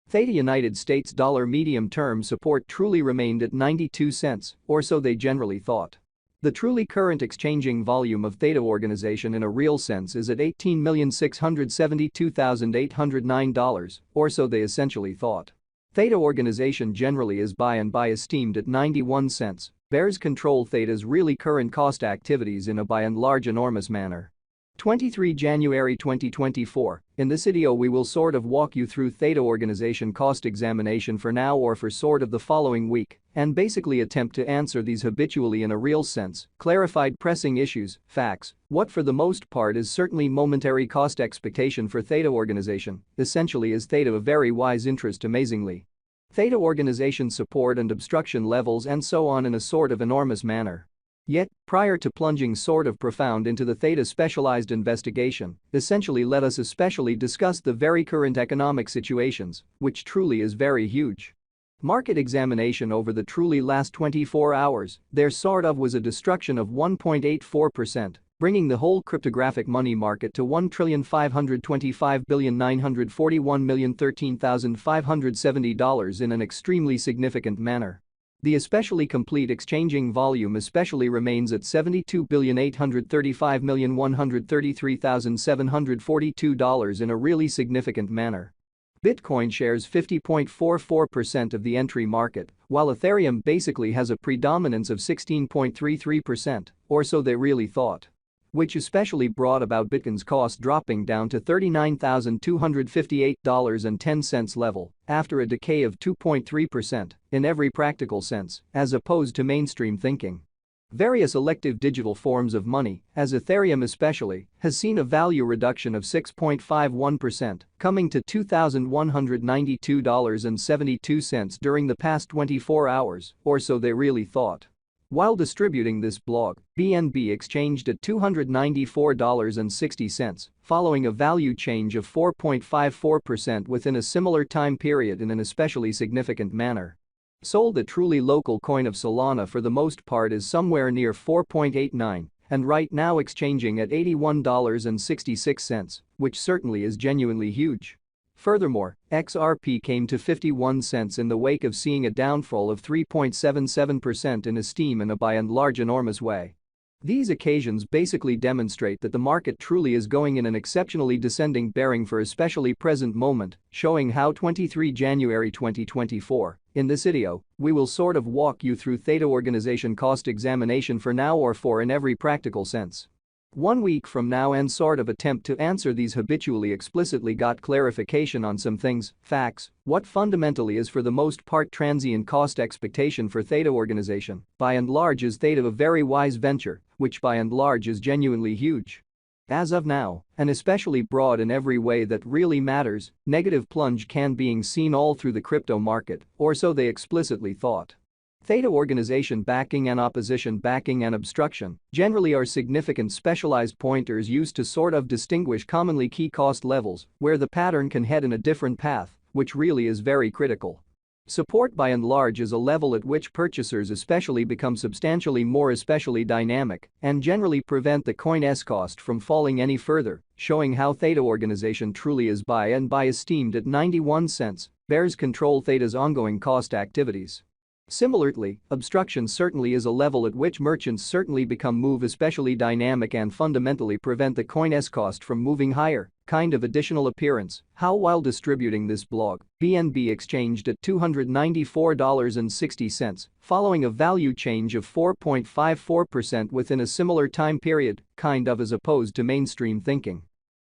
Theta United States dollar medium-term support truly remained at 92 cents, or so they generally thought. The truly current exchanging volume of Theta organization in a real sense is at $18,672,809, or so they essentially thought. Theta organization generally is buy and buy esteemed at 91 cents. Bears control Theta's really current cost activities in a by and large enormous manner. 23 January 2024. In this video we will sort of walk you through Theta organization cost examination for now or for sort of the following week and basically attempt to answer these habitually in a real sense, clarified pressing issues, facts, what for the most part is certainly momentary cost expectation for Theta organization, essentially is Theta a very wise interest amazingly. Theta organization support and obstruction levels and so on in a sort of enormous manner. Yet, prior to plunging sort of profound into the Theta specialized investigation, essentially let us especially discuss the very current economic situations, which truly is very huge. Market examination over the truly last 24 hours, there sort of was a destruction of 1.84%, bringing the whole cryptographic money market to $1,525,941,013,570 in an extremely significant manner. The especially complete exchanging volume especially remains at $72,835,133,742 in a really significant manner. Bitcoin shares 50.44% of the entry market, while Ethereum basically has a predominance of 16.33%, or so they really thought. Which especially brought about Bitcoin's cost dropping down to $39,258.10 level after a decay of 2.3% in every practical sense, as opposed to mainstream thinking. Various elective digital forms of money, as Ethereum especially, has seen a value reduction of 6.51%, coming to $2,192.72 during the past 24 hours, or so they really thought. While distributing this blog, BNB exchanged at $294.60, following a value change of 4.54% within a similar time period in an especially significant manner. Sold, the truly local coin of Solana for the most part is somewhere near 4.89 and right now exchanging at $81.66, which certainly is genuinely huge. Furthermore, XRP came to 51 cents in the wake of seeing a downfall of 3.77% in esteem in a by and large enormous way. These occasions basically demonstrate that the market truly is going in an exceptionally descending bearing for especially present moment, showing how 23 January 2024. In this video, we will sort of walk you through Theta organization cost examination for now or for in every practical sense. 1 week from now and sort of attempt to answer these habitually explicitly got clarification on some things, facts, what fundamentally is for the most part transient cost expectation for Theta organization, by and large is Theta a very wise venture, which by and large is genuinely huge. As of now, and especially broad in every way that really matters, negative plunge can being seen all through the crypto market, or so they explicitly thought. Theta organization backing and opposition backing and obstruction generally are significant specialized pointers used to sort of distinguish commonly key cost levels where the pattern can head in a different path, which really is very critical. Support by and large is a level at which purchasers especially become substantially more especially dynamic and generally prevent the coin's cost from falling any further, showing how Theta organization truly is buy and buy esteemed at 91 cents, bears control Theta's ongoing cost activities. Similarly, obstruction certainly is a level at which merchants certainly become move especially dynamic and fundamentally prevent the coin's cost from moving higher, kind of additional appearance, how while distributing this blog, BNB exchanged at $294.60, following a value change of 4.54% within a similar time period, kind of as opposed to mainstream thinking.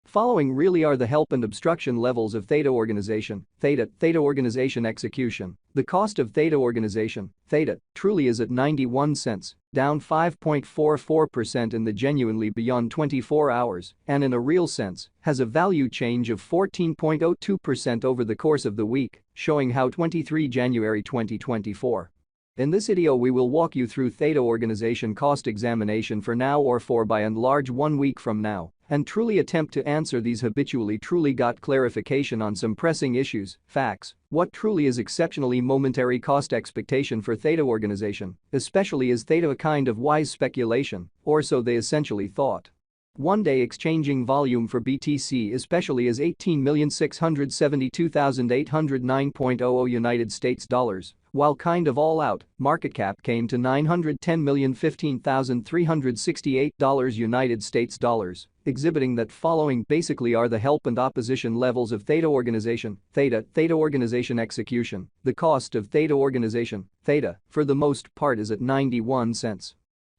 Following really are the help and obstruction levels of Theta organization, Theta organization execution. The cost of Theta organization, Theta, truly is at 91 cents, down 5.44% in the genuinely beyond 24 hours, and in a real sense, has a value change of 14.02% over the course of the week, showing how 23 January 2024. In this video we will walk you through Theta organization cost examination for now or for by and large 1 week from now, and truly attempt to answer these habitually truly got clarification on some pressing issues, facts, what truly is exceptionally momentary cost expectation for Theta organization, especially is Theta a kind of wise speculation, or so they essentially thought. One-day exchanging volume for BTC especially is 18,672,809.00 United States dollars, while kind of all out, market cap came to $910,015,368 United States dollars, exhibiting that following basically are the help and opposition levels of Theta organization, Theta organization execution. The cost of Theta organization, Theta, for the most part is at 91 cents.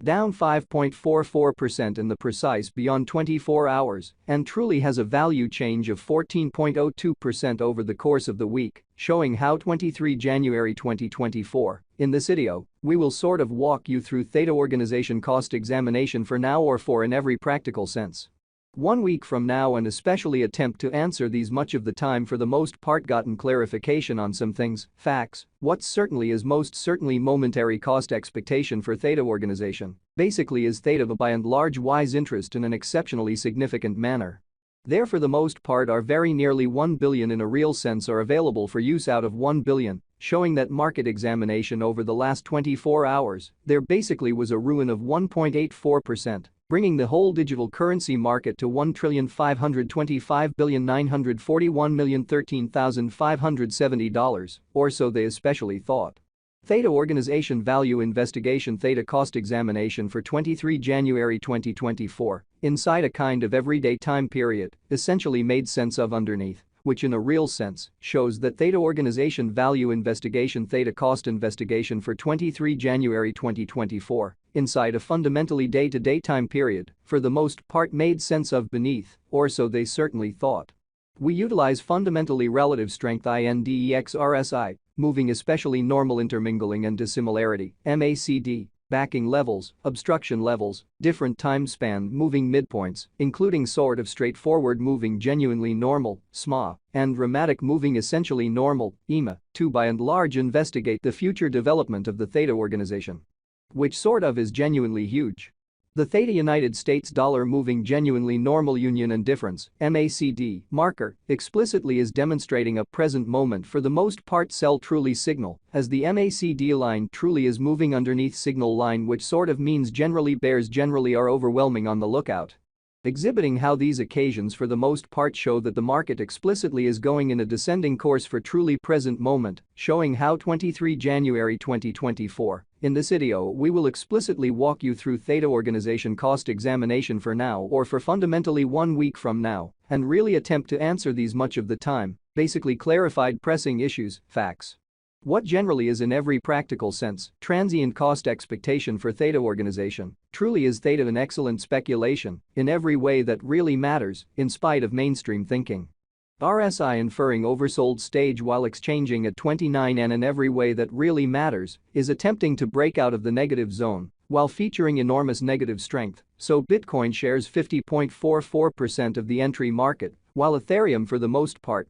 Down 5.44% in the precise beyond 24 hours and truly has a value change of 14.02% over the course of the week, showing how 23 January 2024. In this video, we will sort of walk you through Theta organization cost examination for now or for in every practical sense. 1 week from now and especially attempt to answer these much of the time for the most part gotten clarification on some things, facts, what certainly is most certainly momentary cost expectation for Theta organization, basically is Theta by and large wise interest in an exceptionally significant manner. There for the most part are very nearly 1 billion in a real sense are available for use out of 1 billion, showing that market examination over the last 24 hours, there basically was a ruin of 1.84%. Bringing the whole digital currency market to $1,525,941,013,570, or so they especially thought. Theta organization value investigation Theta cost examination for 23 January 2024, inside a kind of everyday time period, essentially made sense of underneath, which in a real sense shows that Theta organization value investigation Theta cost investigation for 23 January 2024, inside a fundamentally day-to-day time period, for the most part made sense of beneath, or so they certainly thought. We utilize fundamentally relative strength INDEX RSI, moving especially normal intermingling and dissimilarity, MACD, backing levels, obstruction levels, different time span moving midpoints, including sort of straightforward moving genuinely normal, SMA, and dramatic moving essentially normal, EMA, to by and large investigate the future development of the Theta organization. Which sort of is genuinely huge. The Theta United States dollar moving genuinely normal union and difference, MACD, marker, explicitly is demonstrating a present moment for the most part sell truly signal, as the MACD line truly is moving underneath signal line which sort of means generally bears generally are overwhelming on the lookout. Exhibiting how these occasions for the most part show that the market explicitly is going in a descending course for truly present moment, showing how 23 January 2024. In this video we will explicitly walk you through Theta organization cost examination for now or for fundamentally 1 week from now and really attempt to answer these much of the time, basically clarified pressing issues, facts. What generally is in every practical sense, transient cost expectation for Theta organization, truly is Theta an excellent speculation, in every way that really matters, in spite of mainstream thinking. RSI inferring oversold stage while exchanging at 29 and in every way that really matters, is attempting to break out of the negative zone, while featuring enormous negative strength, so Bitcoin shares 50.44% of the entry market, while Ethereum for the most part